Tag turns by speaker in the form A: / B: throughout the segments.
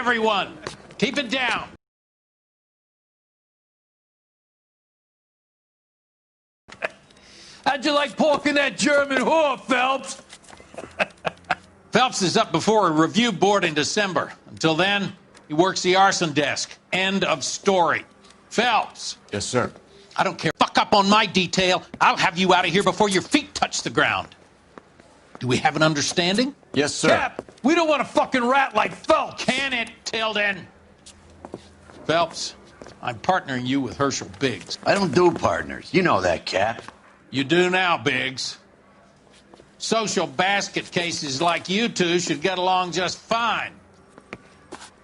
A: everyone. Keep it down.
B: How'd you like porking that German whore, Phelps?
A: Phelps is up before a review board in December. Until then, he works the arson desk. End of story. Phelps.
C: Yes, sir.
A: I don't care. Fuck up on my detail. I'll have you out of here before your feet touch the ground. Do we have an understanding?
C: Yes, sir.
B: Cap, we don't want a fucking rat like Phelps.
A: Can it, Tilden? Phelps, I'm partnering you with Herschel Biggs.
D: I don't do partners. You know that, Cap.
A: You do now, Biggs. Social basket cases like you two should get along just fine.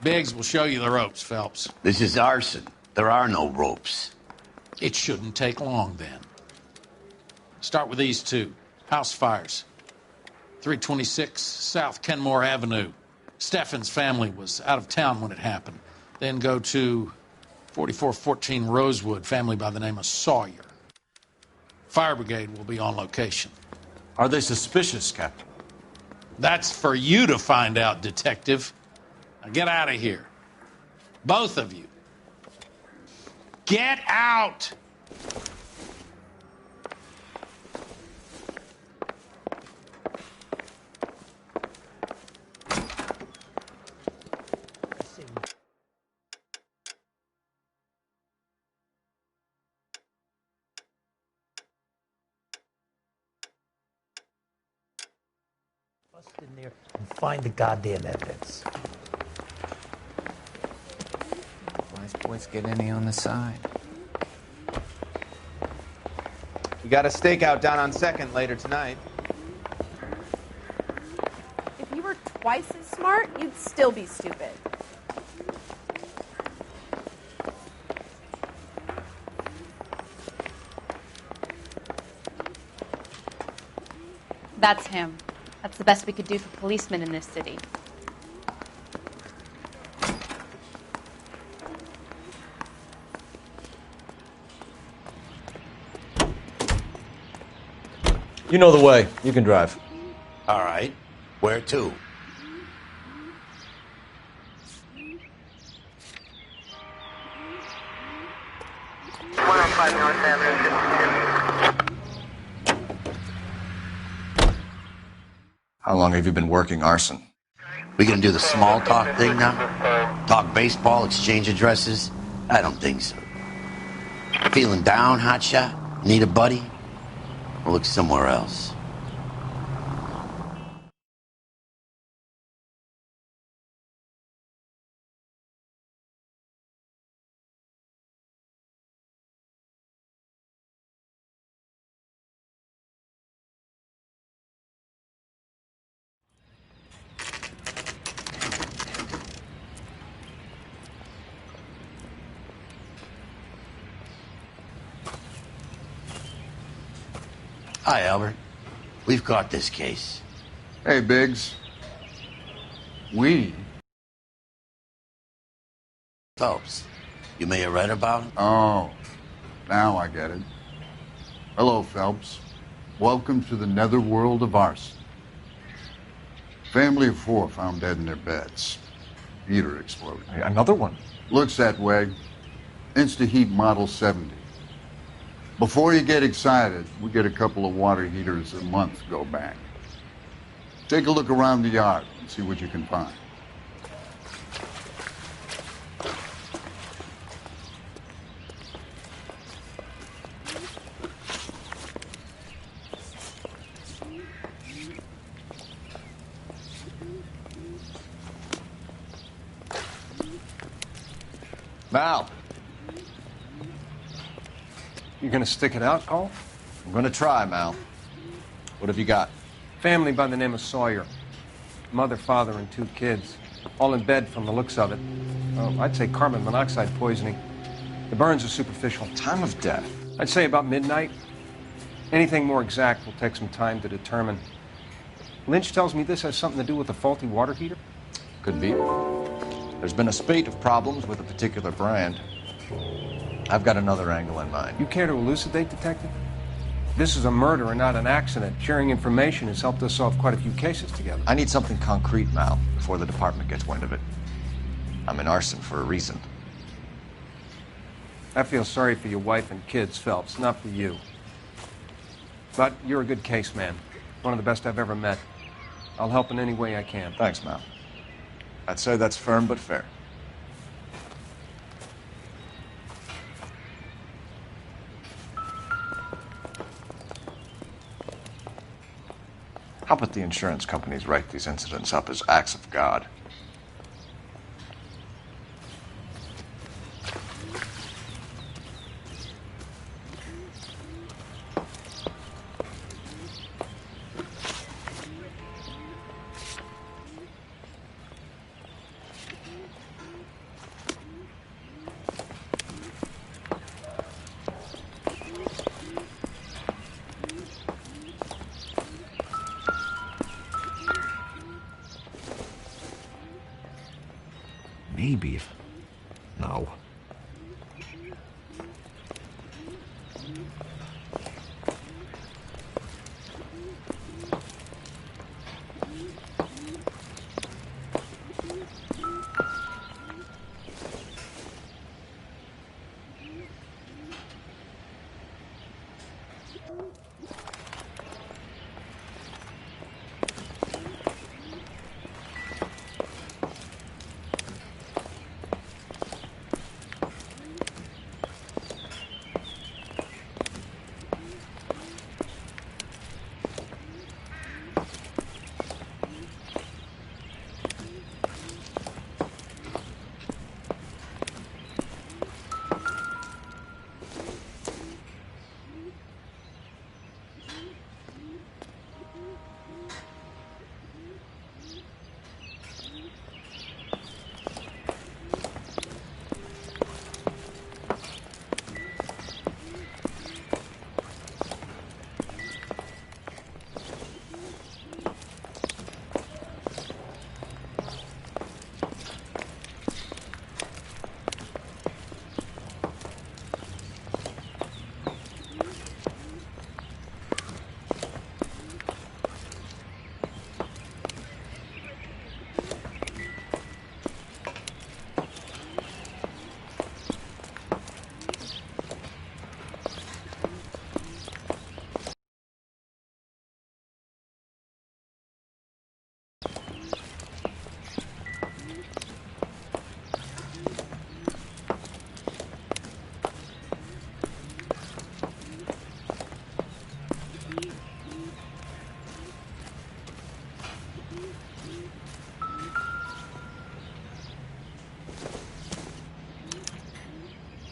A: Biggs will show you the ropes, Phelps.
D: This is arson. There are no ropes.
A: It shouldn't take long, then. Start with these two. House fires. 326 South Kenmore Avenue. Steffen's family was out of town when it happened. Then go to 4414 Rosewood, family by the name of Sawyer. Fire brigade will be on location.
C: Are they suspicious, Captain?
A: That's for you to find out, detective. Now get out of here. Both of you. Get out!
E: In there and find the goddamn evidence.
F: Wise boys get any on the side.
G: We got a stakeout down on 2nd later tonight.
H: If you were twice as smart, you'd still be stupid. That's him. That's the best we could do for policemen in this city.
C: You know the way. You can drive.
D: All right. Where to?
C: How long have you been working arson?
D: We gonna do the small talk thing now? Talk baseball, exchange addresses? I don't think so. Feeling down, hotshot? Need a buddy? Or look somewhere else? Hi, Albert. We've got this case.
I: Hey, Biggs. We?
D: Phelps, you may have read about him?
I: Oh, now I get it. Hello, Phelps. Welcome to the netherworld of arson. Family of 4 found dead in their beds. Heater exploded.
C: Another one?
I: Looks that way. Insta-heat Model 70. Before you get excited, we get a couple of water heaters a month go bang. Take a look around the yard and see what you can find.
C: Mal. You gonna stick it out, Cole? I'm gonna try, Mal. What have you got?
J: Family by the name of Sawyer. Mother, father, and 2 kids. All in bed from the looks of it. I'd say carbon monoxide poisoning. The burns are superficial.
C: Time of death?
J: I'd say about midnight. Anything more exact will take some time to determine. Lynch tells me this has something to do with a faulty water heater.
C: Could be. There's been a spate of problems with a particular brand. I've got another angle in mind.
J: You care to elucidate, Detective? This is a murder and not an accident. Sharing information has helped us solve quite a few cases together.
C: I need something concrete, Mal, before the department gets wind of it. I'm in arson for a reason.
J: I feel sorry for your wife and kids, Phelps, not for you. But you're a good case man. One of the best I've ever met. I'll help in any way I can.
C: Thanks, Mal. I'd say that's firm but fair. How about the insurance companies write these incidents up as acts of God?
K: Maybe if... No.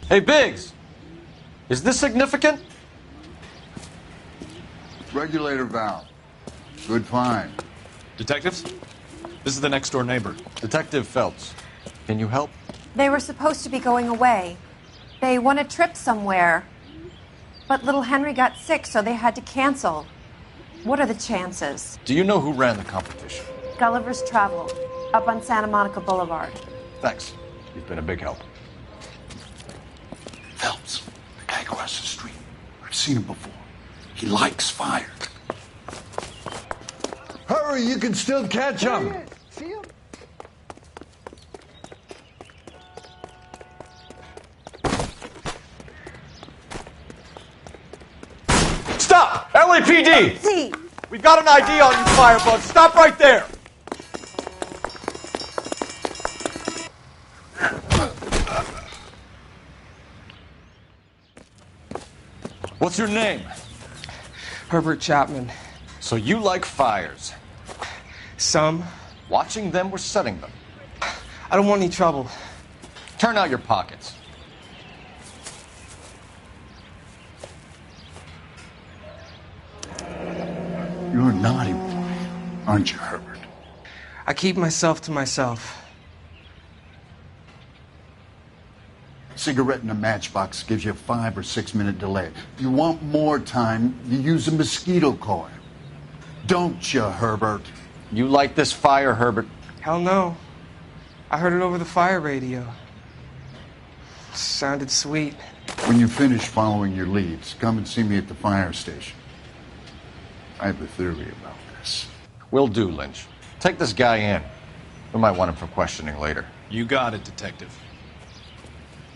C: Hey, Biggs! Is this significant?
I: Regulator valve. Good find.
L: Detectives? This is the next door neighbor.
C: Detective Phelps. Can you help?
H: They were supposed to be going away. They won a trip somewhere. But little Henry got sick, so they had to cancel. What are the chances?
C: Do you know who ran the competition?
H: Gulliver's Travel, up on Santa Monica Boulevard.
C: Thanks. You've been a big help.
I: Phelps, the guy across the street. I've seen him before. He likes fire.
B: Hurry, you can still catch him.
I: See him?
C: Stop! LAPD!
H: See.
C: We've got an ID on you, firebug. Stop right there! What's your name?
M: Herbert Chapman.
C: So you like fires?
M: Some.
C: Watching them or setting them?
M: I don't want any trouble.
C: Turn out your pockets.
I: You're a naughty boy, aren't you, Herbert?
M: I keep myself to myself.
I: Cigarette in a matchbox gives you a 5 or 6 minute delay. You want more time, you use a mosquito coil. Don't you, Herbert?
C: You like this fire, Herbert?
M: Hell no. I heard it over the fire radio. Sounded sweet.
I: When you finish following your leads, come and see me at the fire station. I have a theory about this.
C: Will do, Lynch. Take this guy in. We might want him for questioning later.
L: You got it, Detective.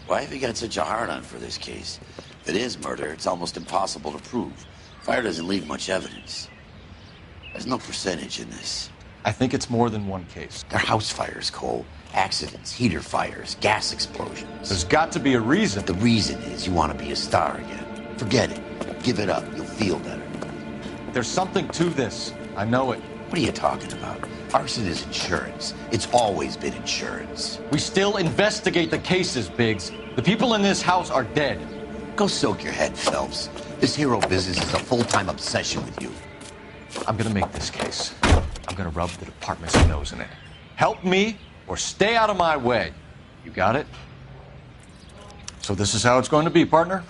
D: Why have you got such a hard-on for this case? If it is murder, it's almost impossible to prove. Fire doesn't leave much evidence. There's no percentage in this.
C: I think it's more than one case.
D: They're house fires, Cole. Accidents, heater fires, gas explosions.
C: There's got to be a reason.
D: The reason is you want to be a star again. Forget it. Give it up. You'll feel better.
C: There's something to this. I know it.
D: What are you talking about? Arson is insurance. It's always been insurance.
C: We still investigate the cases, Biggs. The people in this house are dead.
D: Go soak your head, Phelps. This hero business is a full-time obsession with you.
C: I'm gonna make this case. I'm gonna rub the department's nose in it. Help me or stay out of my way. You got it? So this is how it's going to be, partner?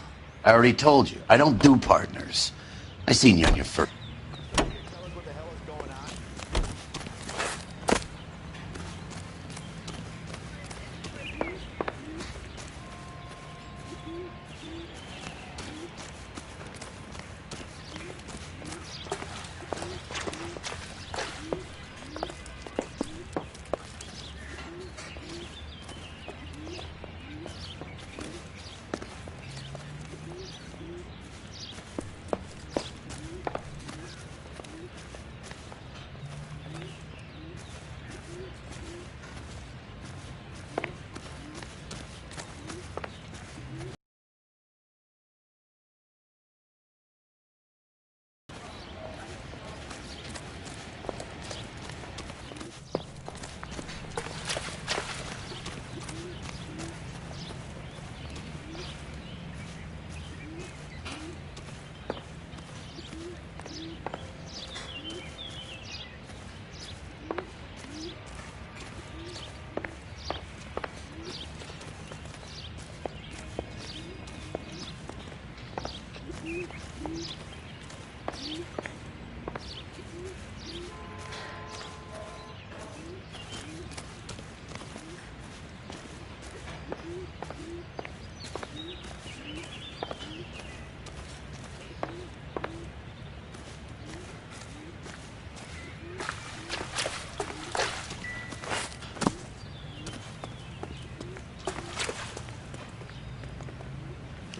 D: I already told you. I don't do partners. I seen you on your first...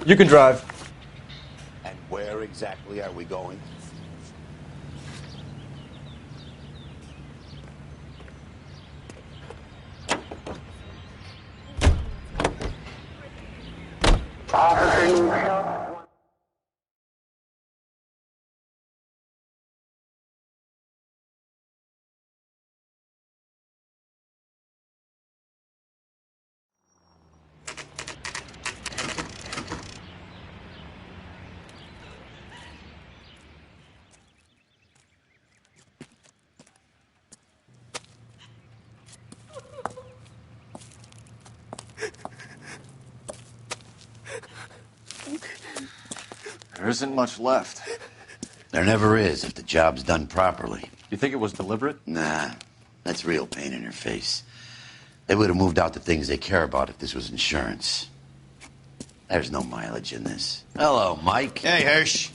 C: You can drive.
D: And where exactly are we going?
C: There isn't much left.
D: There never is if the job's done properly.
C: You think it was deliberate?
D: Nah, that's real pain in your face. They would have moved out the things they care about if this was insurance. There's no mileage in this. Hello, Mike.
N: Hey, Hirsch.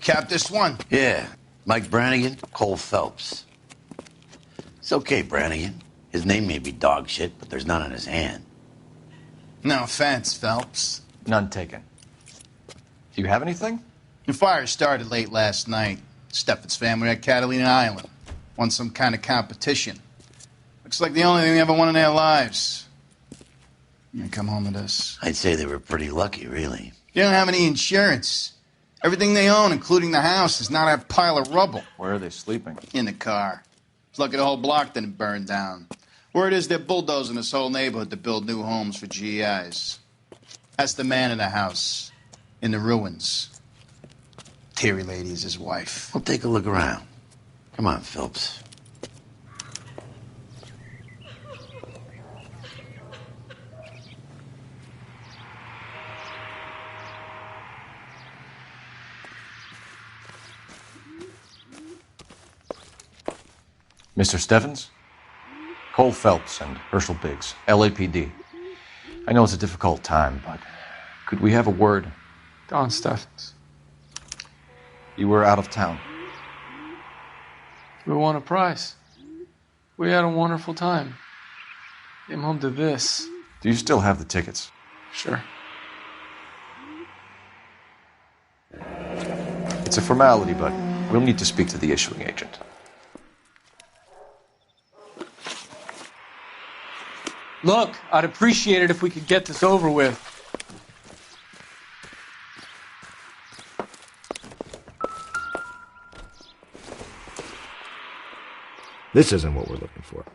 N: Cap this one.
D: Yeah, Mike Brannigan, Cole Phelps. It's okay, Brannigan. His name may be dog shit, but there's none on his hand.
N: No offense, Phelps.
C: None taken. Do you have anything?
N: The fire started late last night. Steffen's family at Catalina Island. Won some kind of competition. Looks like the only thing they ever won in their lives. You come home to this.
D: I'd say they were pretty lucky, really.
N: They don't have any insurance. Everything they own, including the house, is not a pile of rubble.
C: Where are they sleeping?
N: In the car. It's lucky the whole block didn't burn down. Word is they're bulldozing this whole neighborhood to build new homes for GIs. That's the man in the house. In the ruins. Terry lady is his wife.
D: We'll take a look around. Come on, Phelps.
C: Mr. Steffens? Cole Phelps and Herschel Biggs, LAPD. I know it's a difficult time, but could we have a word?
M: Don Steffens.
C: You were out of town.
M: We won a prize. We had a wonderful time. Came home to this.
C: Do you still have the tickets?
M: Sure.
C: It's a formality, but we'll need to speak to the issuing agent.
M: Look, I'd appreciate it if we could get this over with.
K: This isn't what we're looking for.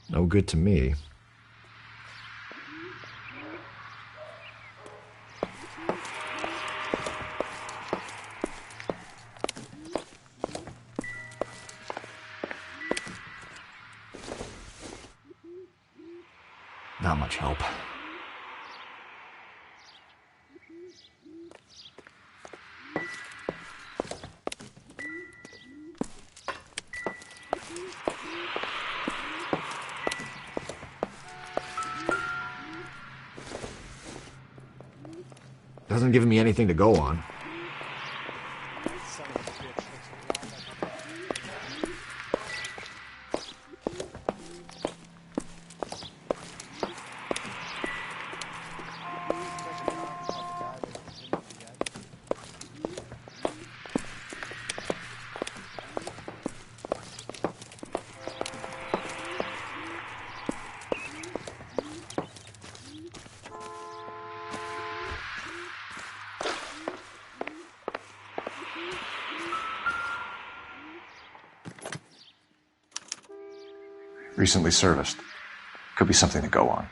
K: No good to me. Not much help. Doesn't give me anything to go on.
C: Recently serviced. Could be something to go on.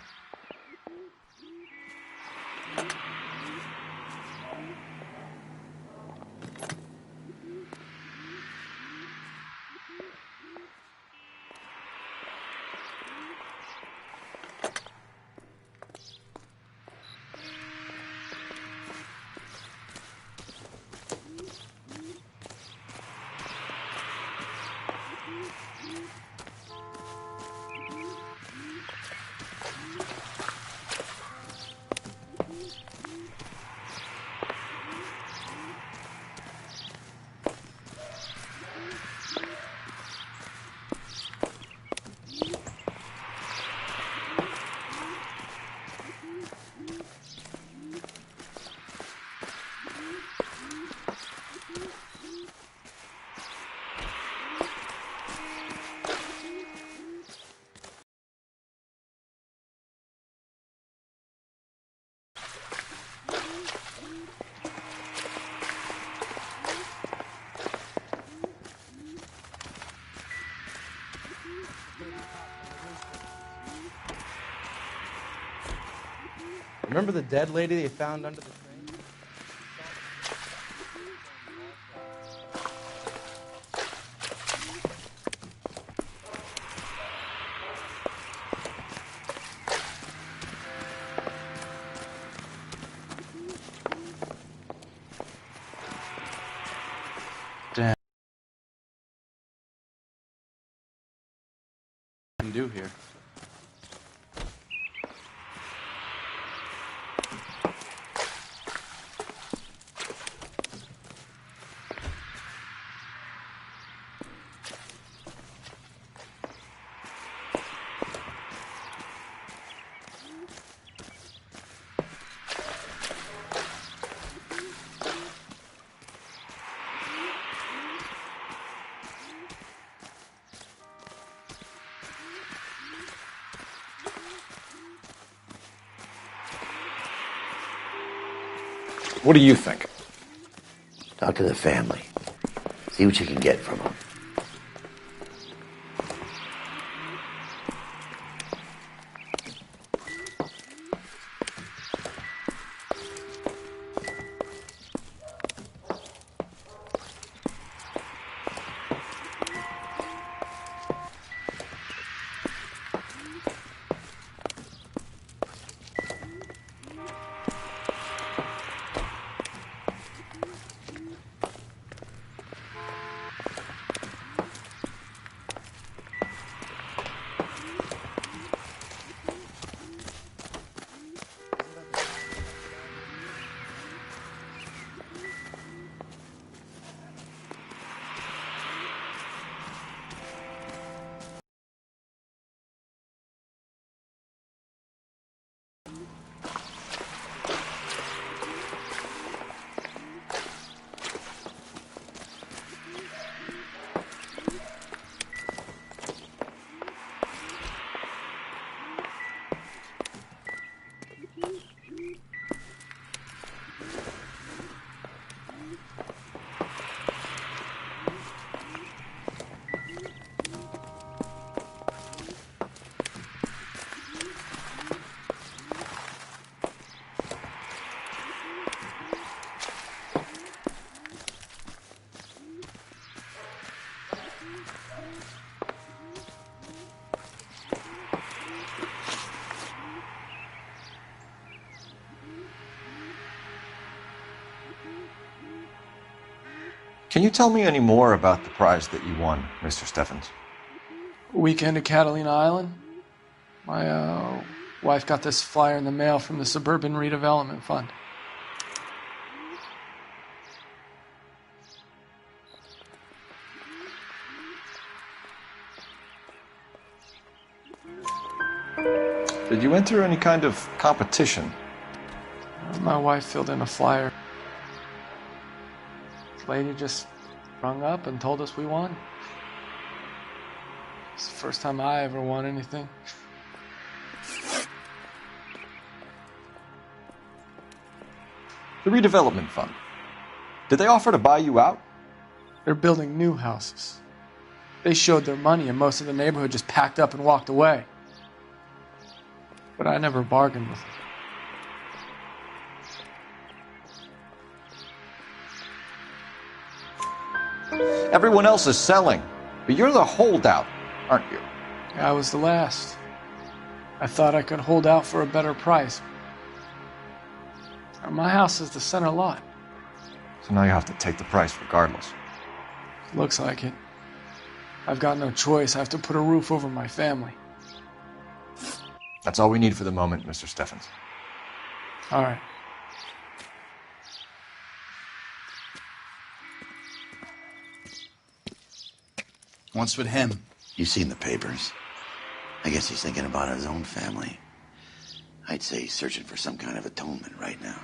G: Remember the dead lady they found under the train?
A: Damn. What can do here?
C: What do you think?
D: Talk to the family. See what you can get from them.
C: Can you tell me any more about the prize that you won, Mr. Steffens?
M: Weekend at Catalina Island. My wife got this flyer in the mail from the Suburban Redevelopment Fund.
C: Did you enter any kind of competition?
M: My wife filled in a flyer. This lady just rung up and told us we won. It's the first time I ever won anything.
C: The redevelopment fund. Did they offer to buy you out?
M: They're building new houses. They showed their money and most of the neighborhood just packed up and walked away. But I never bargained with them.
C: Everyone else is selling, but you're the holdout, aren't you?
M: I was the last. I thought I could hold out for a better price. My house is the center lot.
C: So now you have to take the price regardless.
M: Looks like it. I've got no choice. I have to put a roof over my family.
C: That's all we need for the moment, Mr. Steffens.
M: All right.
N: What's with him?
D: You've seen the papers. I guess he's thinking about his own family. I'd say he's searching for some kind of atonement right now.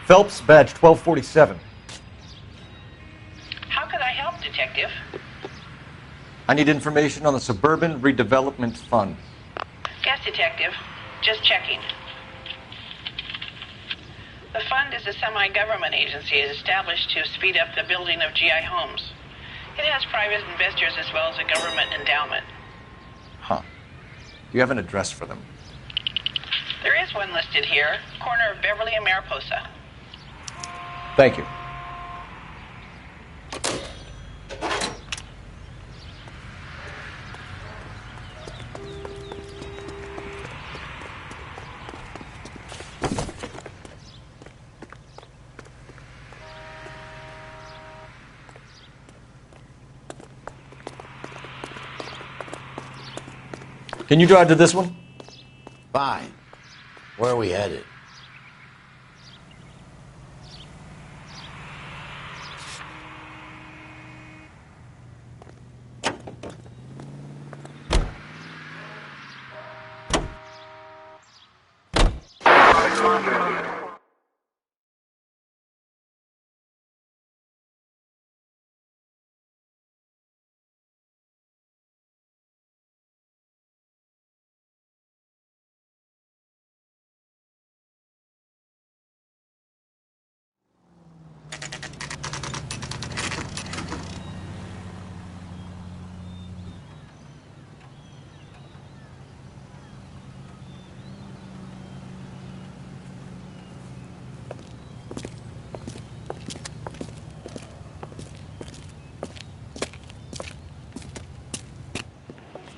K: Phelps, badge 1247.
O: How can I help, Detective?
C: I need information on the Suburban Redevelopment Fund.
O: Yes, Detective. Just checking. The fund is a semi-government agency established to speed up the building of GI homes. It has private investors as well as a government endowment.
C: Huh. Do you have an address for them?
O: There is one listed here, corner of Beverly and Mariposa.
C: Thank you. Can you drive to this one?
D: Fine. Where are we headed?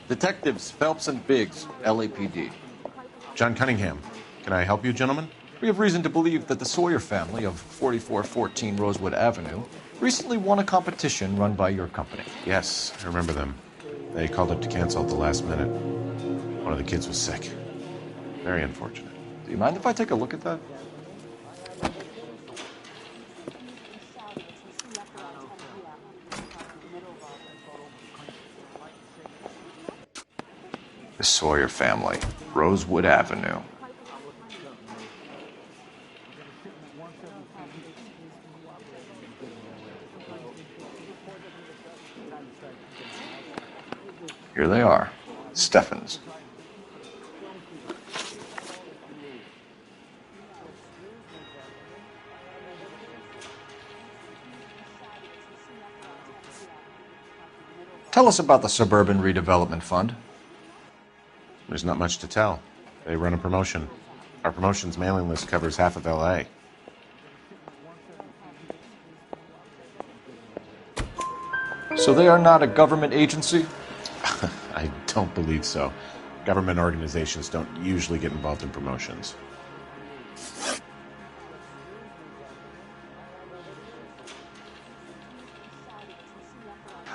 C: Detectives Phelps and Biggs, LAPD.
L: John Cunningham. Can I help you, gentlemen?
C: We have reason to believe that the Sawyer family of 4414 Rosewood Avenue recently won a competition run by your company.
L: Yes, I remember them. They called up to cancel at the last minute. One of the kids was sick. Very unfortunate.
C: Do you mind if I take a look at that? The Sawyer family, Rosewood Avenue. Here they are, Steffens. Tell us about the Suburban Redevelopment Fund.
L: There's not much to tell. They run a promotion. Our promotion's mailing list covers half of L.A.
C: So they are not a government agency?
L: I don't believe so. Government organizations don't usually get involved in promotions.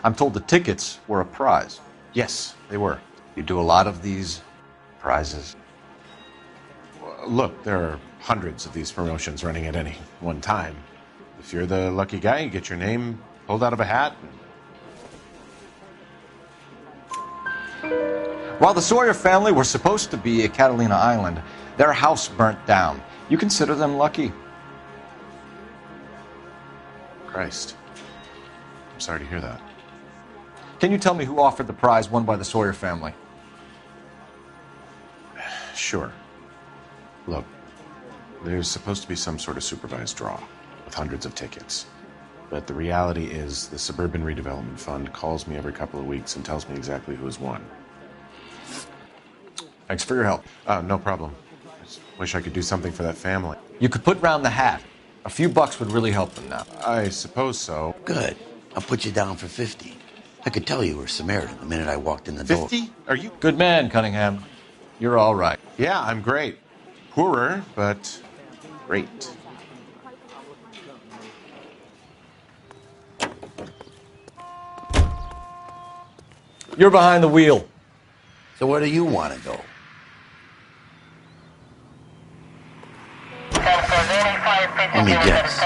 C: I'm told the tickets were a prize.
L: Yes, they were.
C: You do a lot of these prizes?
L: Look, there are hundreds of these promotions running at any one time. If you're the lucky guy, you get your name pulled out of a hat.
C: While the Sawyer family were supposed to be at Catalina Island, their house burnt down. You consider them lucky?
L: Christ. I'm sorry to hear that.
C: Can you tell me who offered the prize won by the Sawyer family?
L: Sure. Look, there's supposed to be some sort of supervised draw with hundreds of tickets. But the reality is the Suburban Redevelopment Fund calls me every couple of weeks and tells me exactly who has won.
C: Thanks for your help.
L: No problem. I just wish I could do something for that family.
C: You could put round the hat. A few bucks would really help them now.
L: I suppose so.
D: Good. I'll put you down for 50. I could tell you were Samaritan the minute I walked in the door.
L: 50? Are you...
C: Good man, Cunningham. You're all right.
L: Yeah, I'm great. Poorer, but great.
C: You're behind the wheel.
D: So where do you want to go? Let me guess.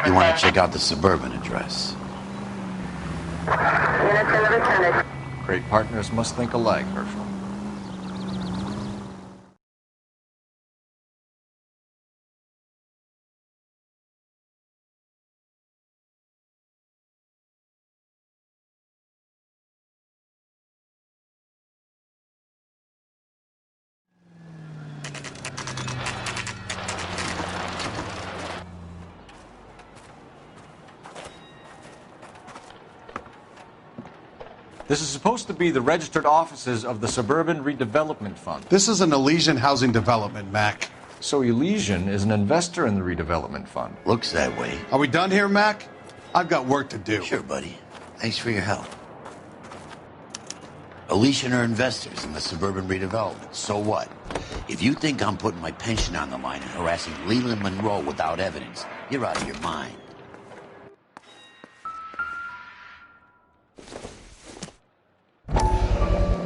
D: You want to check out the Suburban address.
C: Great partners must think alike, Herschel. This is supposed to be the registered offices of the Suburban Redevelopment Fund.
P: This is an Elysian housing development, Mac.
C: So Elysian is an investor in the redevelopment fund.
D: Looks that way.
P: Are we done here, Mac? I've got work to do.
D: Sure, buddy. Thanks for your help. Elysian are investors in the Suburban Redevelopment. So what? If you think I'm putting my pension on the line and harassing Leland Monroe without evidence, you're out of your mind.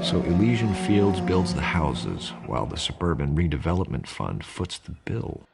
Q: So Elysian Fields builds the houses, while the Suburban Redevelopment Fund foots the bill.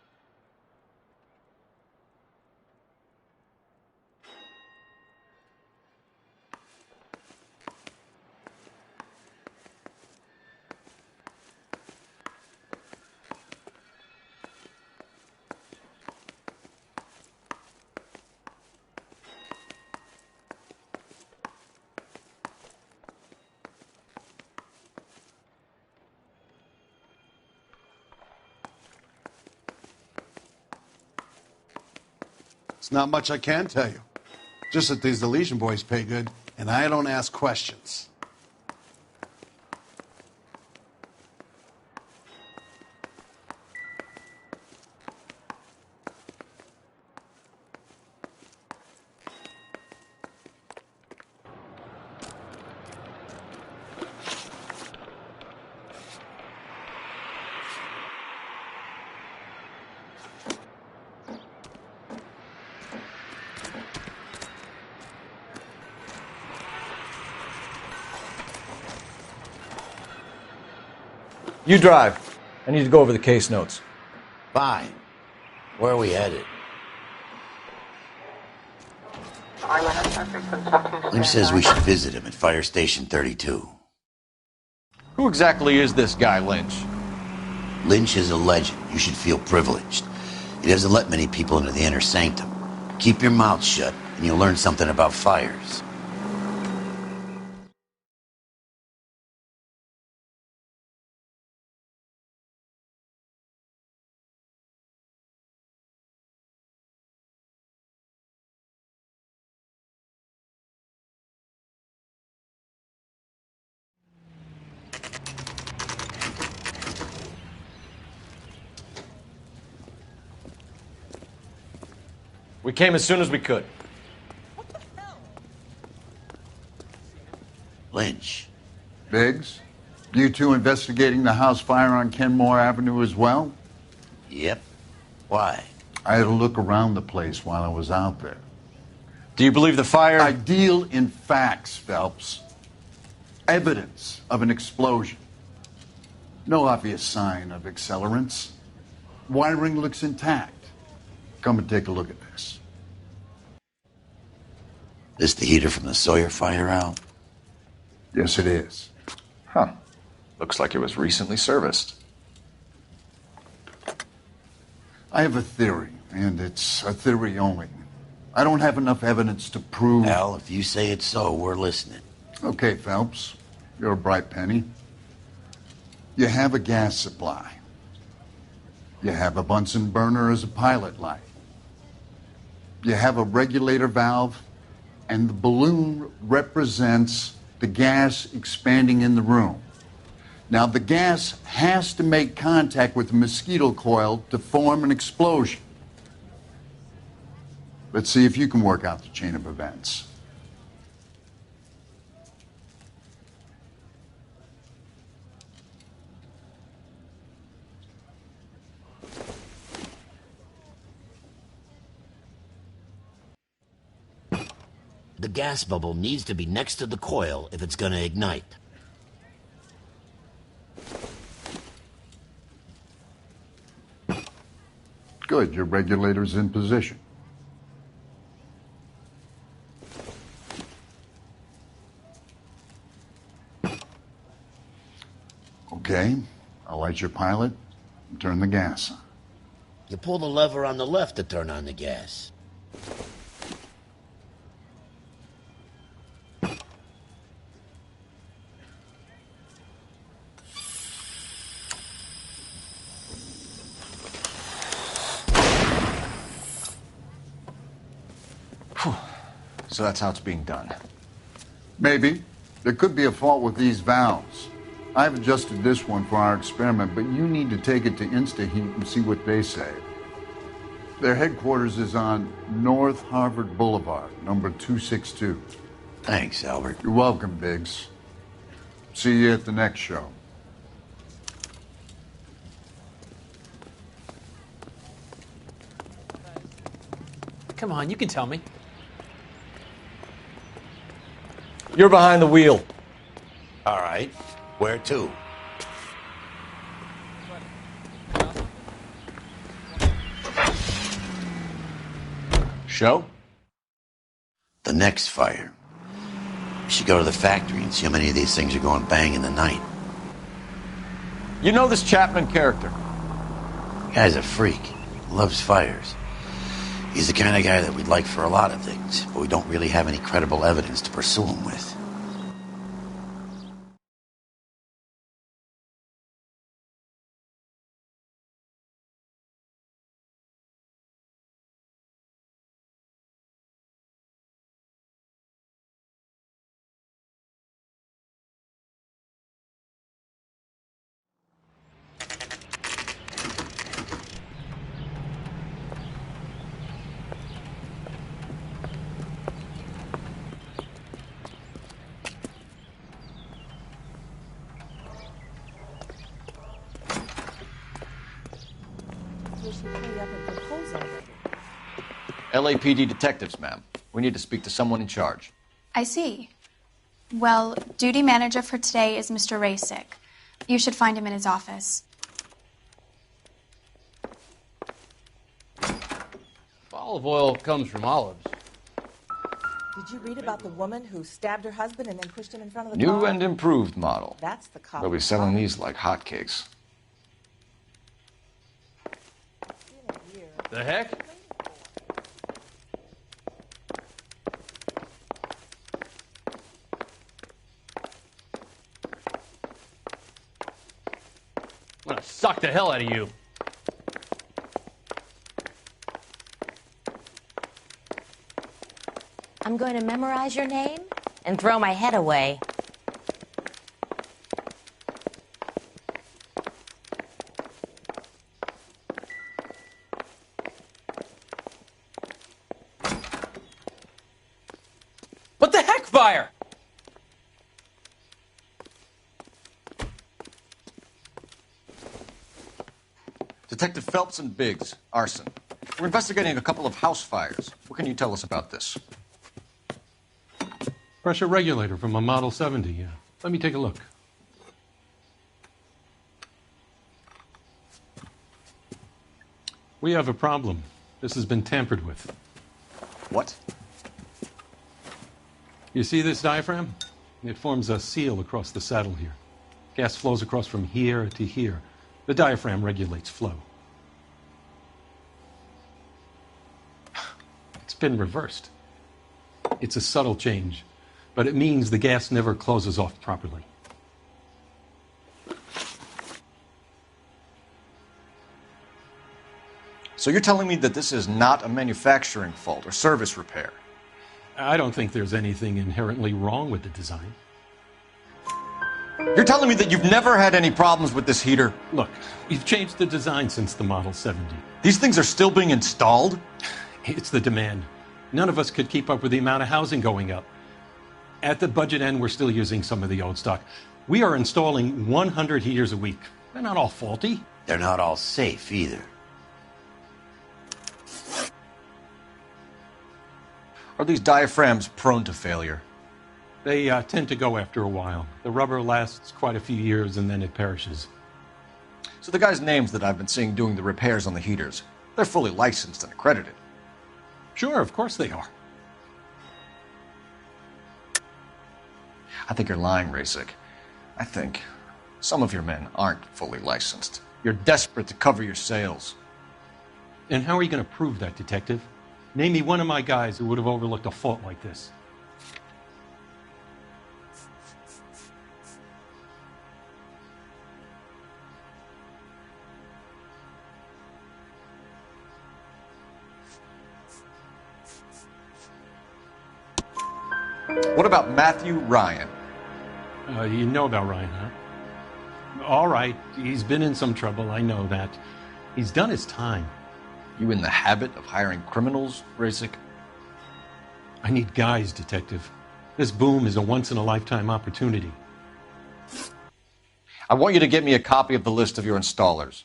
P: It's not much I can tell you. Just that these Elysian boys pay good, and I don't ask questions.
K: You drive. I need to go over the case notes.
D: Fine. Where are we headed? Lim says we should visit him at Fire Station 32.
C: Who exactly is this guy, Lynch?
D: Lynch is a legend. You should feel privileged. He doesn't let many people into the inner sanctum. Keep your mouth shut, and you'll learn something about fires.
C: We came as soon as we could.
D: Lynch.
I: Biggs, you two investigating the house fire on Kenmore Avenue as well?
D: Yep. Why?
I: I had a look around the place while I was out there.
C: Do you believe the fire?
I: I deal in facts, Phelps. Evidence of an explosion. No obvious sign of accelerants. Wiring looks intact. Come and take a look at this.
D: This the heater from the Sawyer fire, Al?
I: Yes, it is.
C: Huh. Looks like it was recently serviced.
I: I have a theory, and it's a theory only. I don't have enough evidence to prove...
D: Al, if you say it's so, we're listening.
I: Okay, Phelps. You're a bright penny. You have a gas supply. You have a Bunsen burner as a pilot light. You have a regulator valve, and the balloon represents the gas expanding in the room. Now, the gas has to make contact with the mosquito coil to form an explosion. Let's see if you can work out the chain of events.
D: The gas bubble needs to be next to the coil if it's going to ignite.
I: Good, your regulator's in position. Okay, I'll light your pilot and turn the gas on.
D: You pull the lever on the left to turn on the gas.
C: So that's how it's being done.
I: Maybe. There could be a fault with these valves. I've adjusted this one for our experiment, but you need to take it to InstaHeat and see what they say. Their headquarters is on North Harvard Boulevard, number 262.
D: Thanks, Albert.
I: You're welcome, Biggs. See you at the next show.
R: Come on, you can tell me.
K: You're behind the wheel.
D: All right. Where to?
C: Show?
D: The next fire. You should go to the factory and see how many of these things are going bang in the night.
C: You know this Chapman character?
D: Guy's a freak. Loves fires. He's the kind of guy that we'd like for a lot of things, but we don't really have any credible evidence to pursue him with.
C: LAPD detectives, ma'am. We need to speak to someone in charge.
S: I see. Well, duty manager for today is Mr. Rasick. You should find him in his office.
T: Olive oil comes from olives.
E: Did
T: Did you read about the woman who stabbed her husband and then pushed him in front of the
C: New
T: car?
C: and improved model.
T: That's the cop.
C: They'll be selling these like hotcakes.
K: The heck? I'm gonna suck the hell out of you.
U: I'm going to memorize your name and throw my head away.
R: What the heck, fire?
C: Detective Phelps and Biggs, arson. We're investigating a couple of house fires. What can you tell us about this?
V: Pressure regulator from a Model 70, yeah. Let me take a look. We have a problem. This has been tampered with.
C: What?
V: You see this diaphragm? It forms a seal across the saddle here. Gas flows across from here to here. The diaphragm regulates flow. It's been reversed. It's a subtle change, but it means the gas never closes off properly.
C: So you're telling me that this is not a manufacturing fault or service repair?
V: I don't think there's anything inherently wrong with the design.
C: You're telling me that you've never had any problems with this heater?
V: Look, we've changed the design since the Model 70.
C: These things are still being installed?
V: It's the demand. None of us could keep up with the amount of housing going up. At the budget end, we're still using some of the old stock. We are installing 100 heaters a week. They're not all faulty.
D: They're not all safe either.
C: Are these diaphragms prone to failure?
V: They tend to go after a while. The rubber lasts quite a few years and then it perishes.
C: So the guys' names that I've been seeing doing the repairs on the heaters, they're fully licensed and accredited.
V: Sure, of course they are.
C: I think you're lying, Rasik. I think some of your men aren't fully licensed. You're desperate to cover your sales.
V: And how are you going to prove that, Detective? Name me one of my guys who would have overlooked a fault like this.
C: What about Matthew Ryan?
V: You know about Ryan, huh? All right, he's been in some trouble, I know that. He's done his time.
C: You in the habit of hiring criminals, Rasik?
V: I need guys, Detective. This boom is a once-in-a-lifetime opportunity.
C: I want you to get me a copy of the list of your installers.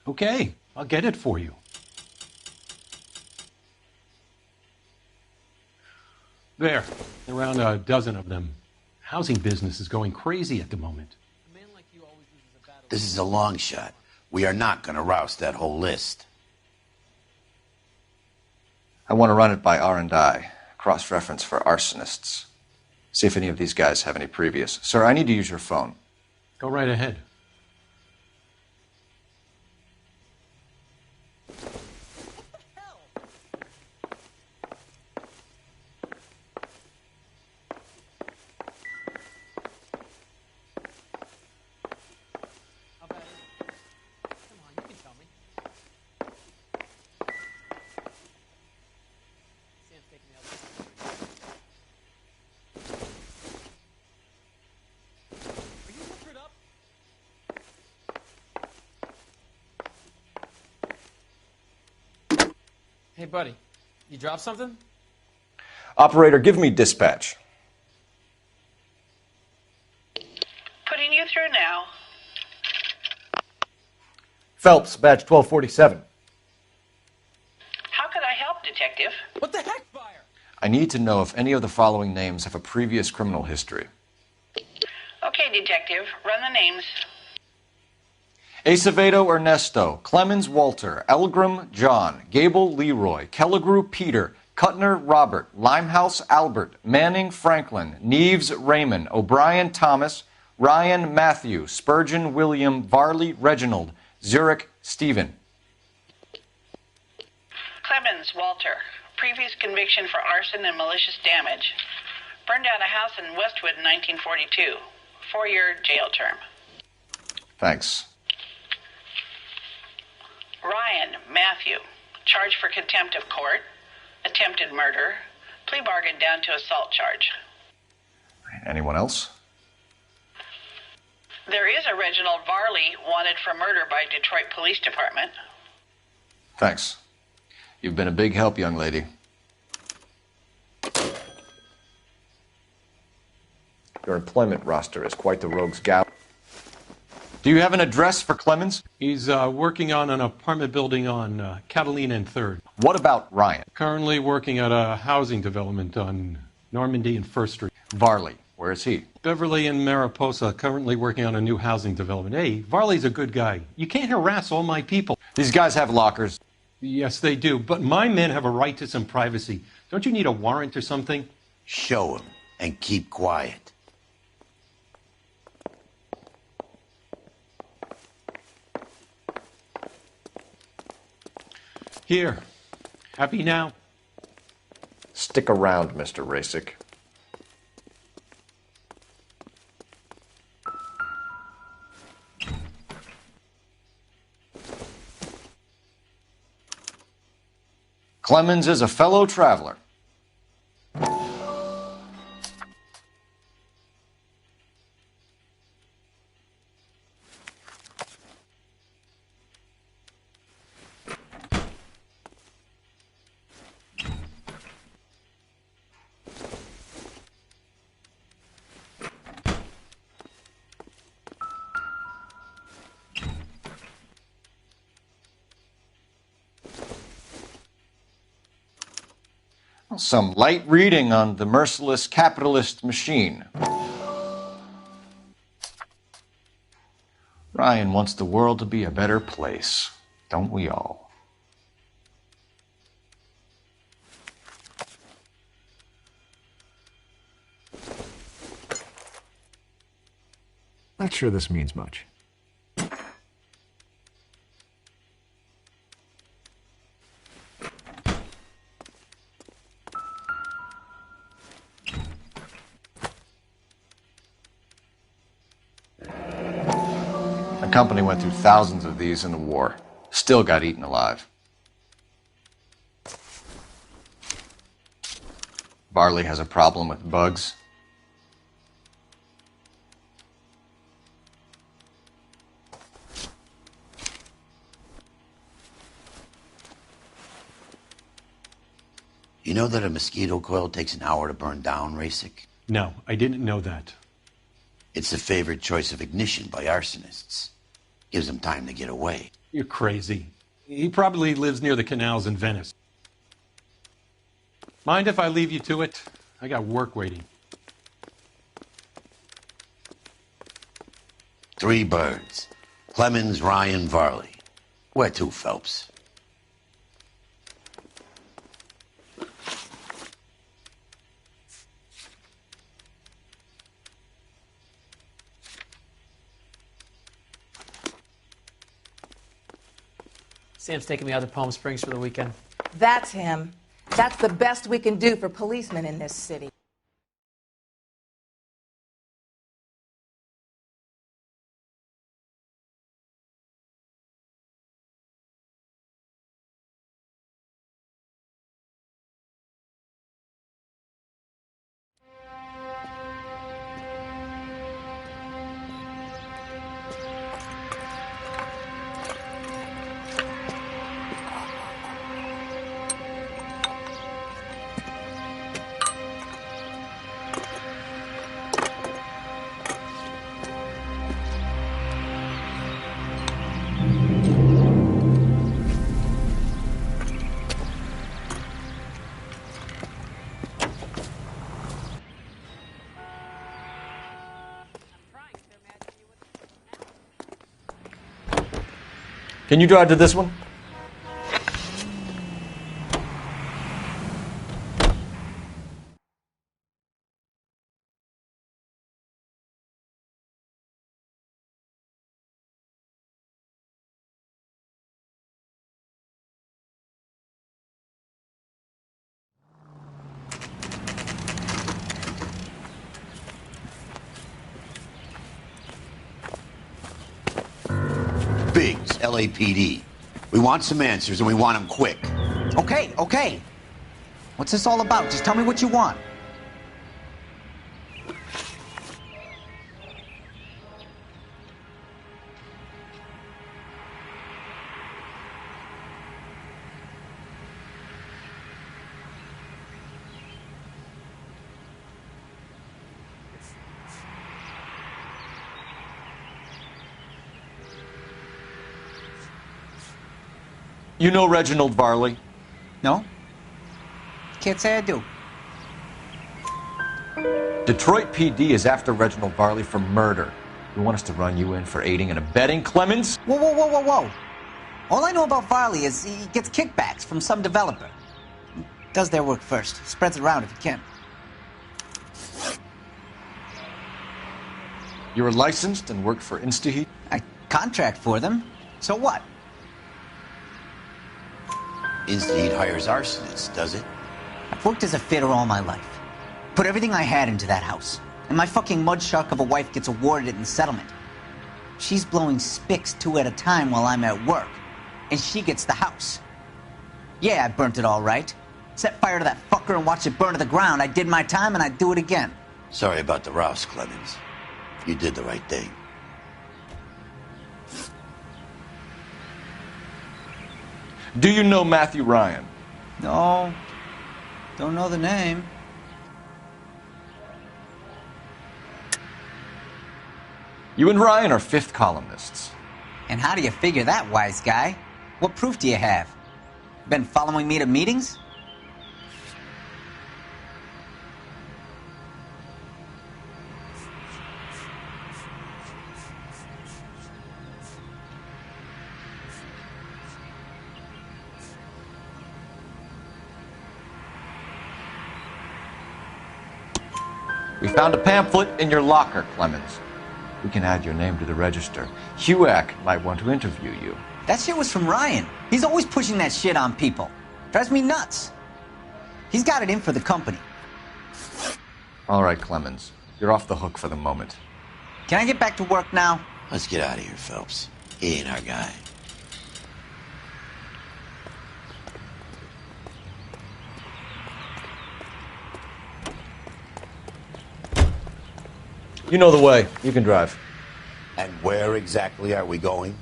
V: Okay, I'll get it for you. There, around a dozen of them. Housing business is going crazy at the moment.
D: This is a long shot. We are not going to roust that whole list.
C: I want to run it by R&I, cross-reference for arsonists. See if any of these guys have any previous. Sir, I need to use your phone.
V: Go right ahead.
R: Hey, buddy, you dropped something?
C: Operator, give me dispatch.
O: Putting you through now.
K: Phelps, badge 1247.
O: How could I help, Detective?
R: What the heck, fire?
C: I need to know if any of the following names have a previous criminal history.
O: Okay, Detective, run the names.
C: Acevedo Ernesto, Clemens Walter, Elgram John, Gable Leroy, Kelligrew Peter, Kuttner Robert, Limehouse Albert, Manning Franklin, Neves Raymond, O'Brien Thomas, Ryan Matthew, Spurgeon William, Varley Reginald, Zurich Stephen.
O: Clemens Walter. Previous conviction for arson and malicious damage. Burned down a house in Westwood in 1942. 4-year jail term.
C: Thanks.
O: Ryan Matthew. Charged for contempt of court. Attempted murder. Plea bargain down to assault charge.
C: Anyone else?
O: There is a Reginald Varley wanted for murder by Detroit Police Department.
C: Thanks. You've been a big help, young lady. Your employment roster is quite the rogues gallery. Do you have an address for Clemens?
V: He's working on an apartment building on Catalina and 3rd.
C: What about Ryan?
V: Currently working at a housing development on Normandy and 1st Street.
C: Varley, where is he?
V: Beverly and Mariposa, currently working on a new housing development. Hey, Varley's a good guy. You can't harass all my people.
C: These guys have lockers.
V: Yes, they do, but my men have a right to some privacy. Don't you need a warrant or something?
D: Show him and keep quiet.
V: Here. Happy now?
C: Stick around, Mr. Rasick. Clemens is a fellow traveler. Some light reading on the merciless capitalist machine. Ryan wants the world to be a better place, don't we all?
Q: Not sure this means much.
C: The company went through thousands of these in the war. Still got eaten alive. Varley has a problem with bugs.
D: You know that a mosquito coil takes an hour to burn down, Rasick?
V: No, I didn't know that.
D: It's the favorite choice of ignition by arsonists. Gives them time to get away.
V: You're crazy. He probably lives near the canals in Venice. Mind if I leave you to it? I got work waiting.
D: 3 birds. Clemens, Ryan, Varley. Where to, Phelps?
R: Sam's taking me out to Palm Springs for the weekend.
T: That's him. That's the best we can do for policemen in this city.
C: Can you drive to this one?
D: Biggs, LAPD. We want some answers, and we want them quick.
F: Okay. What's this all about? Just tell me what you want.
C: You know Reginald Varley?
F: No? Can't say I do.
C: Detroit PD is after Reginald Varley for murder. You want us to run you in for aiding and abetting, Clemens?
F: Whoa. All I know about Varley is he gets kickbacks from some developer. He does their work first. Spreads it around if he can.
C: You were licensed and worked for InstaHeat?
F: I contract for them. So what?
D: InstaHeat hires arsonists, does it?
F: I've worked as a fitter all my life. Put everything I had into that house. And my fucking mud shark of a wife gets awarded it in settlement. She's blowing spics 2 at a time while I'm at work. And she gets the house. Yeah, I burnt it all right. Set fire to that fucker and watched it burn to the ground. I did my time and I'd do it again.
D: Sorry about the rouse, Clemens. You did the right thing.
C: Do you know Matthew Ryan?
F: No. Don't know the name.
C: You and Ryan are fifth columnists.
F: And how do you figure that, wise guy? What proof do you have? Been following me to meetings?
C: We found a pamphlet in your locker, Clemens. We can add your name to the register. HUAC might want to interview you.
F: That shit was from Ryan. He's always pushing that shit on people. Drives me nuts. He's got it in for the company.
C: All right, Clemens. You're off the hook for the moment.
F: Can I get back to work now?
D: Let's get out of here, Phelps. He ain't our guy.
C: You know the way. You can drive.
D: And where exactly are we going?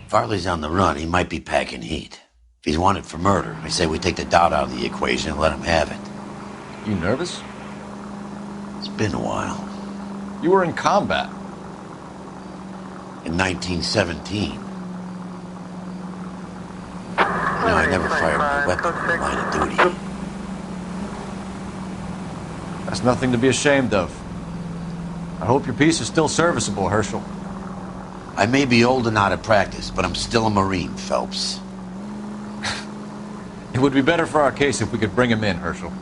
D: Farley's on the run. He might be packing heat. If he's wanted for murder, I say we take the doubt out of the equation and let him have it.
C: You nervous?
D: It's been a while.
C: You were in combat.
D: In 1917. You know, I never fired my weapon in the line of duty.
C: That's nothing to be ashamed of. I hope your piece is still serviceable, Herschel.
D: I may be old and out of practice, but I'm still a Marine, Phelps.
C: It would be better for our case if we could bring him in, Herschel.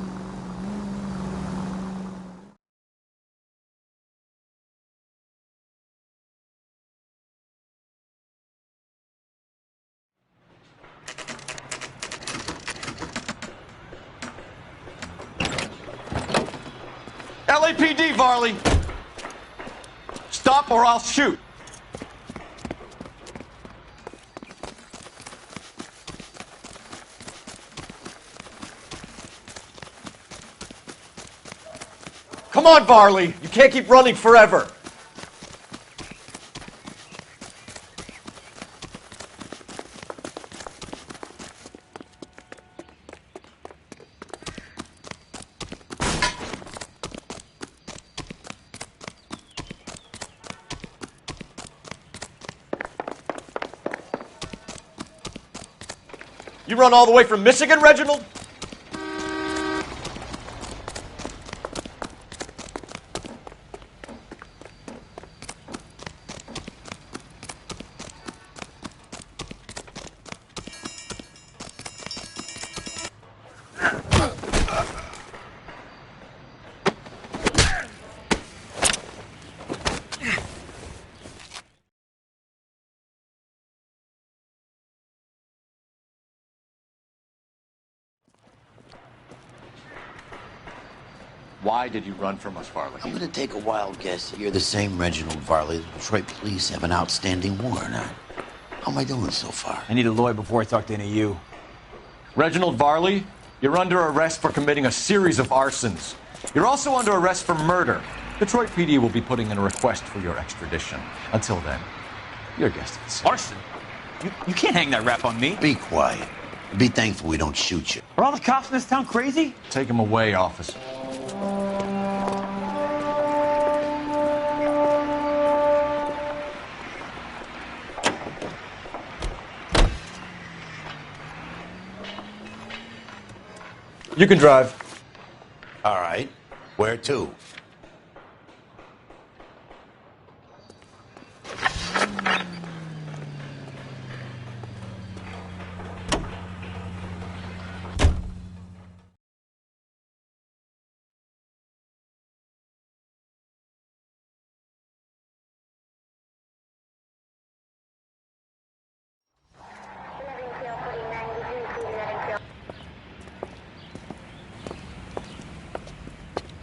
C: LAPD, Varley! Stop or I'll shoot! Come on, Varley! You can't keep running forever! You run all the way from Michigan, Reginald? Why did you run from us, Varley?
D: I'm gonna take a wild guess that you're the same Reginald Varley the Detroit police have an outstanding warrant on. How am I doing so far?
K: I need a lawyer before I talk to any of you.
C: Reginald Varley, you're under arrest for committing a series of arsons. You're also under arrest for murder. Detroit PD will be putting in a request for your extradition. Until then, your guest is
K: Arson? You can't hang that rap on me.
D: Be quiet. Be thankful we don't shoot you.
K: Are all the cops in this town crazy?
C: Take him away, officer. You can drive.
D: All right. Where to?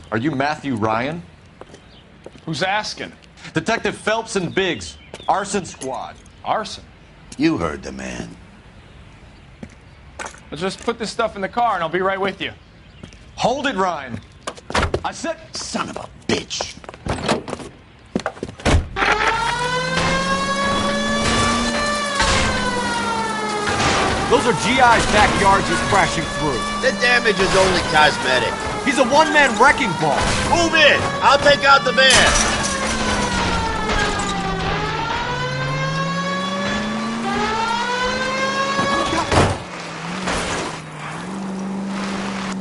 C: Are you Matthew Ryan?
M: Who's asking?
C: Detective Phelps and Biggs, Arson Squad.
M: Arson?
D: You heard the man.
M: Let's just put this stuff in the car and I'll be right with you.
C: Hold it, Ryan. I said...
D: Son of a bitch.
K: Those are GI's backyards he's crashing through.
D: The damage is only cosmetic.
K: He's a one-man wrecking ball.
D: Move in. I'll take out the van.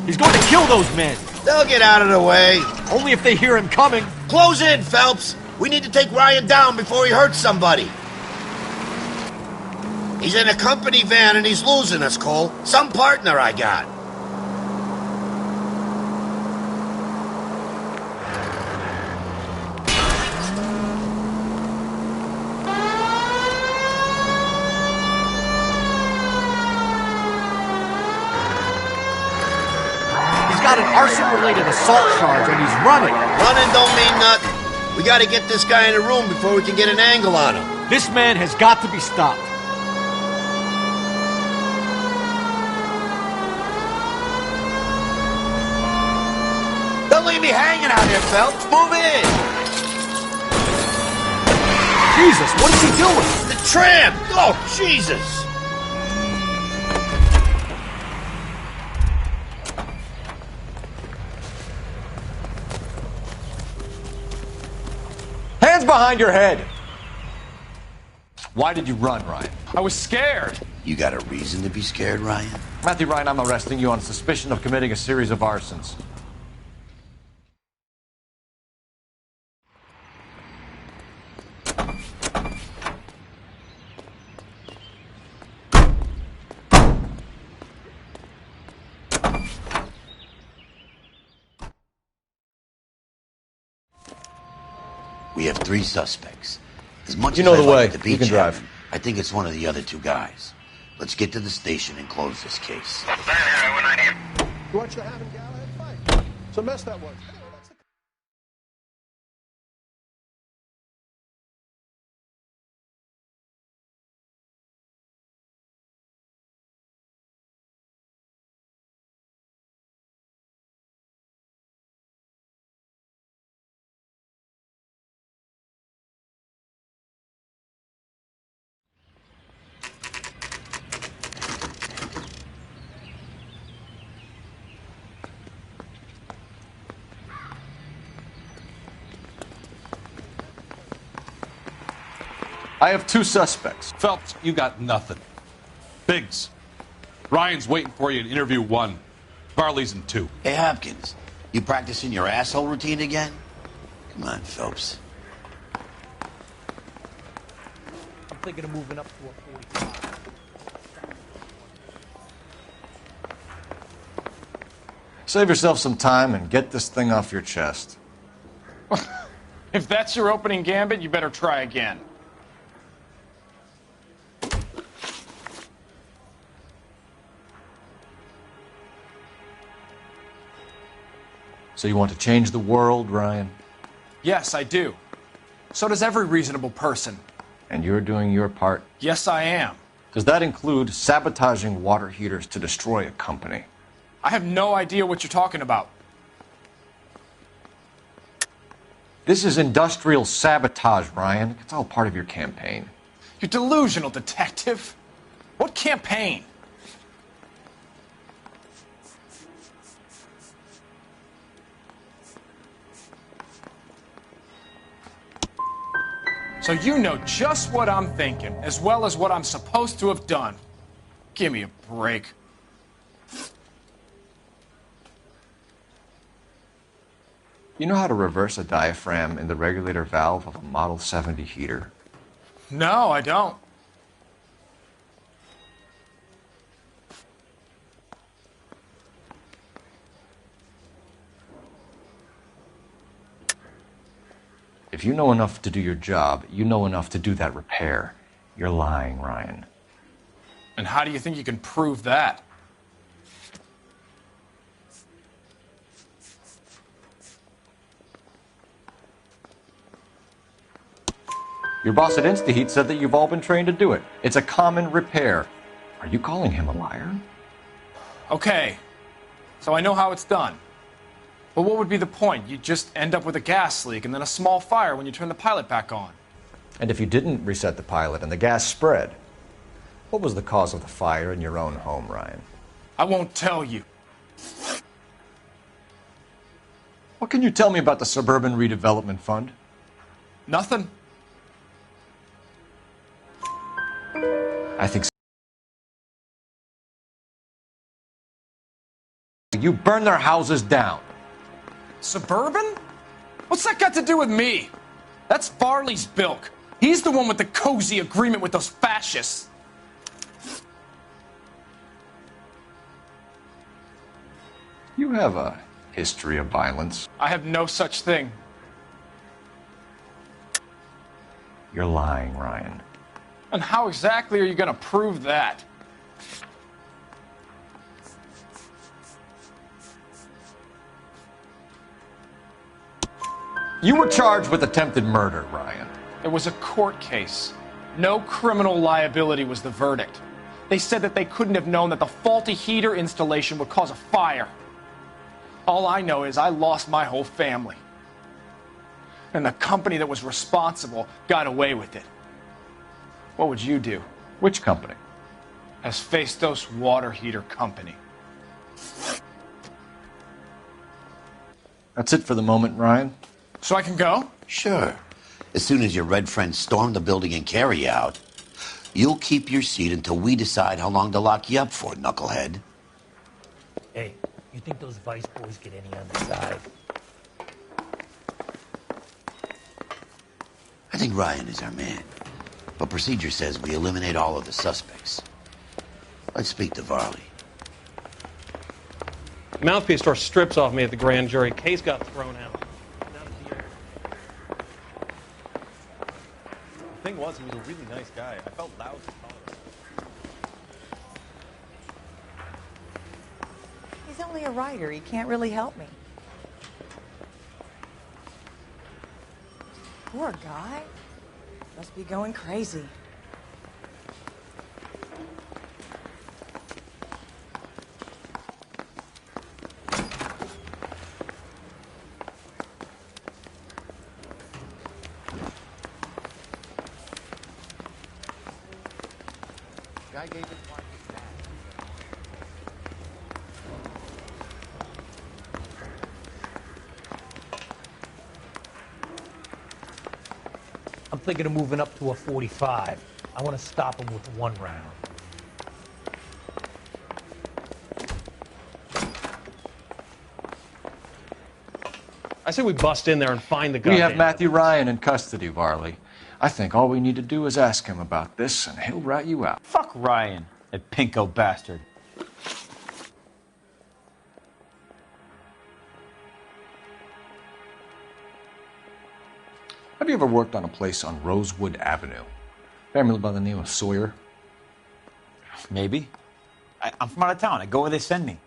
K: He's going to kill those men.
D: They'll get out of the way.
K: Only if they hear him coming.
D: Close in, Phelps. We need to take Ryan down before he hurts somebody. He's in a company van and he's losing us, Cole. Some partner I got.
K: He's got an arson-related assault charge and he's running.
D: Running don't mean nothing. We gotta get this guy in a room before we can get an angle on him.
K: This man has got to be stopped.
D: Don't leave me hanging out here, Phelps. Move in.
K: Jesus, what is he doing?
D: The tram. Oh, Jesus.
C: Hands behind your head. Why did you run, Ryan?
M: I was scared.
D: You got a reason to be scared, Ryan?
C: Matthew Ryan, I'm arresting you on suspicion of committing a series of arsons.
D: We have 3 suspects. As much
C: You
D: as
C: know
D: I'd
C: the way.
D: like to be
C: You can drive.
D: I think it's one of the other 2 guys. Let's get to the station and close this case.
P: You want you having Galahad fight? So mess that was.
C: I have 2 suspects.
B: Phelps, you got nothing. Biggs, Ryan's waiting for you in interview 1. Varley's in 2.
D: Hey, Hopkins, you practicing your asshole routine again? Come on, Phelps.
E: I'm thinking of moving up to a 45.
C: Save yourself some time and get this thing off your chest.
M: If that's your opening gambit, you better try again.
C: So you want to change the world, Ryan?
H: Yes, I do. So does every reasonable person.
C: And you're doing your part?
H: Yes, I am.
C: Does that include sabotaging water heaters to destroy a company?
H: I have no idea what you're talking about.
C: This is industrial sabotage, Ryan. It's all part of your campaign.
H: You're delusional, detective. What campaign? So you know just what I'm thinking, as well as what I'm supposed to have done. Give me a break.
C: You know how to reverse a diaphragm in the regulator valve of a Model 70 heater?
H: No, I don't.
C: If you know enough to do your job, you know enough to do that repair. You're lying, Ryan.
H: And how do you think you can prove that?
C: Your boss at InstaHeat said that you've all been trained to do it. It's a common repair. Are you calling him a liar?
H: Okay, so I know how it's done. But what would be the point? You'd just end up with a gas leak and then a small fire when you turn the pilot back on.
C: And if you didn't reset the pilot and the gas spread, what was the cause of the fire in your own home, Ryan?
H: I won't tell you.
C: What can you tell me about the Suburban Redevelopment Fund?
H: Nothing.
C: I think you burn their houses down.
H: Suburban? What's that got to do with me? That's Farley's bilk. He's the one with the cozy agreement with those fascists.
C: You have a history of violence.
H: I have no such thing.
C: You're lying, Ryan.
H: And how exactly are you going to prove that?
C: You were charged with attempted murder, Ryan.
H: It was a court case. No criminal liability was the verdict. They said that they couldn't have known that the faulty heater installation would cause a fire. All I know is I lost my whole family. And the company that was responsible got away with it. What would you do?
C: Which company?
H: Hephaestus Water Heater Company.
C: That's it for the moment, Ryan.
H: So I can go?
D: Sure. As soon as your red friends storm the building and carry you out, you'll keep your seat until we decide how long to lock you up for, knucklehead.
E: Hey, you think those Vice boys get any on the side?
D: I think Ryan is our man. But procedure says we eliminate all of the suspects. Let's speak to Varley.
V: Mouthpiece tore strips off me at the grand jury. Case got thrown out.
K: The thing was, he was a really nice guy. I felt loud to call him.
T: He's only a writer. He can't really help me. Poor guy. Must be going crazy.
D: Guy gave his wife back.
E: I'm thinking of moving up to a 45. I want to stop him with one round.
V: I say we bust in there and find the guy.
C: We have Matthew Ryan in custody, Varley. I think all we need to do is ask him about this, and he'll rat you out.
J: Fuck Ryan, that pinko bastard.
C: Have you ever worked on a place on Rosewood Avenue? Family by the name of Sawyer?
J: Maybe. I'm from out of town. I go where they send me.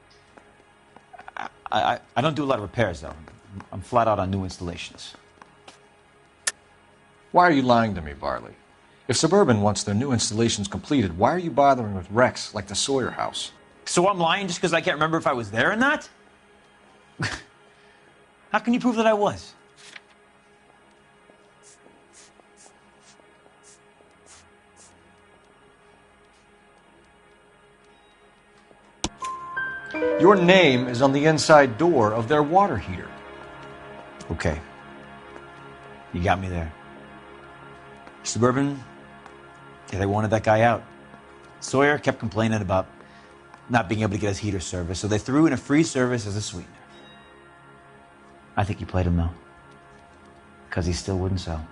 J: I don't do a lot of repairs, though. I'm flat out on new installations.
C: Why are you lying to me, Varley? If Suburban wants their new installations completed, why are you bothering with wrecks like the Sawyer house?
J: So I'm lying just because I can't remember if I was there or not? How can you prove that I was?
C: Your name is on the inside door of their water heater.
J: Okay. You got me there. Suburban, yeah, they wanted that guy out. Sawyer kept complaining about not being able to get his heater service, so they threw in a free service as a sweetener. I think he played him, though, because he still wouldn't sell.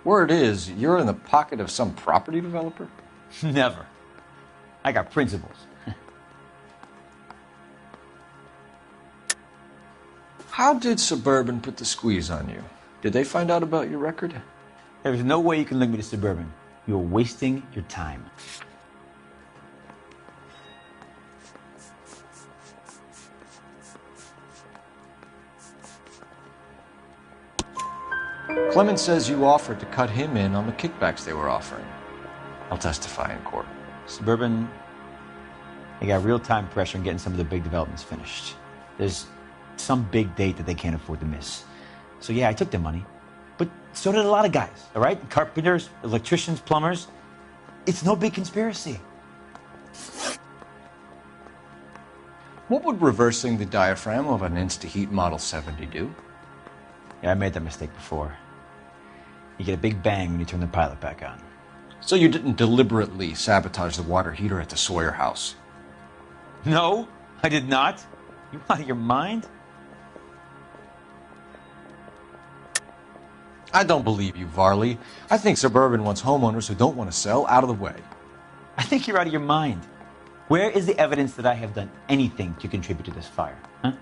C: Word is, you're in the pocket of some property developer?
J: Never. I got principles.
C: How did Suburban put the squeeze on you? Did they find out about your record?
J: There's no way you can link me to Suburban. You're wasting your time.
C: Clement says you offered to cut him in on the kickbacks they were offering. I'll testify in court.
J: Suburban, they got real-time pressure on getting some of the big developments finished. There's some big date that they can't afford to miss. So yeah, I took their money. But so did a lot of guys, all right? Carpenters, electricians, plumbers. It's no big conspiracy.
C: What would reversing the diaphragm of an Insta-Heat Model 70 do?
J: Yeah, I made that mistake before. You get a big bang when you turn the pilot back on.
C: So you didn't deliberately sabotage the water heater at the Sawyer house?
J: No, I did not. You out of your mind?
C: I don't believe you, Varley. I think Suburban wants homeowners who don't want to sell out of the way.
J: I think you're out of your mind. Where is the evidence that I have done anything to contribute to this fire? Huh?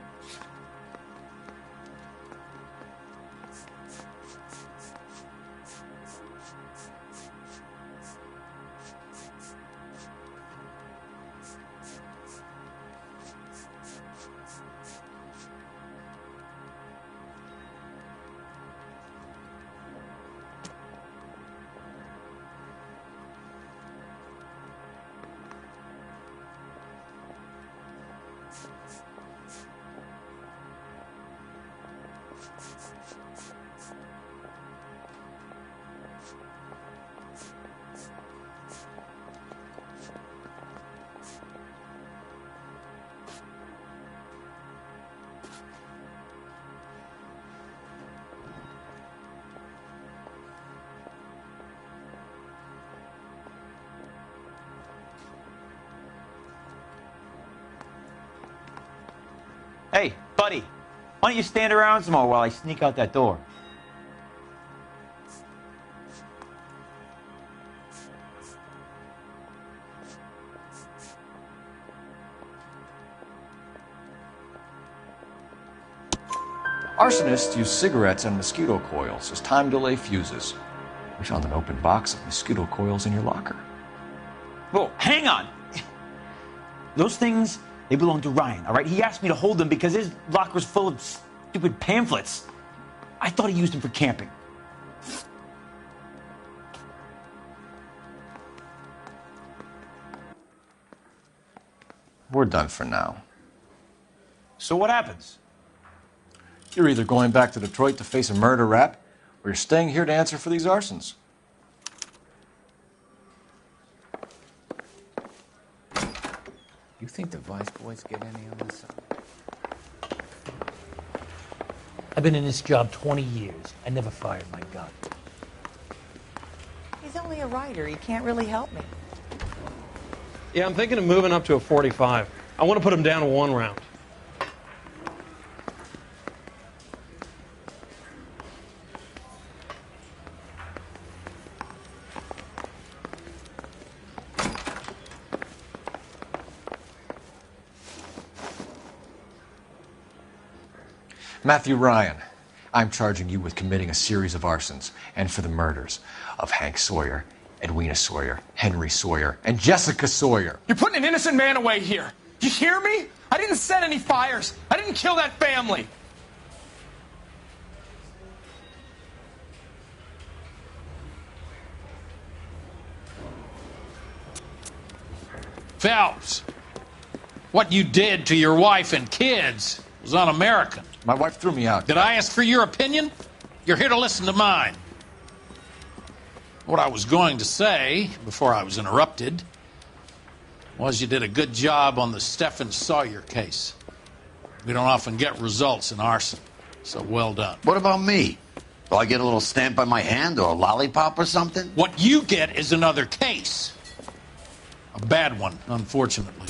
J: Hey, buddy, why don't you stand around some more while I sneak out that door?
C: Arsonists use cigarettes and mosquito coils as time delay fuses. We found an open box of mosquito coils in your locker.
J: Whoa, hang on! Those things, they belong to Ryan, all right? He asked me to hold them because his locker's full of stupid pamphlets. I thought he used them for camping.
C: We're done for now.
J: So what happens?
C: You're either going back to Detroit to face a murder rap, or you're staying here to answer for these arsons.
A: You think the Vice boys get any on this?
E: I've been in this job 20 years. I never fired my gun.
T: He's only a writer. He can't really help me.
R: Yeah, I'm thinking of moving up to a 45. I want to put him down to 1 round.
C: Matthew Ryan, I'm charging you with committing a series of arsons and for the murders of Hank Sawyer Edwina Sawyer, Henry Sawyer, and Jessica Sawyer.
H: You're putting an innocent man away here. You hear me? I didn't set any fires. I didn't kill that family.
G: Phelps, what you did to your wife and kids was un-American.
C: My wife threw me out.
G: Did I ask for your opinion? You're here to listen to mine. What I was going to say, before I was interrupted, was you did a good job on the Stephen Sawyer case. We don't often get results in arson, so well done.
D: What about me? Do I get a little stamp on my hand or a lollipop or something?
G: What you get is another case. A bad one, unfortunately.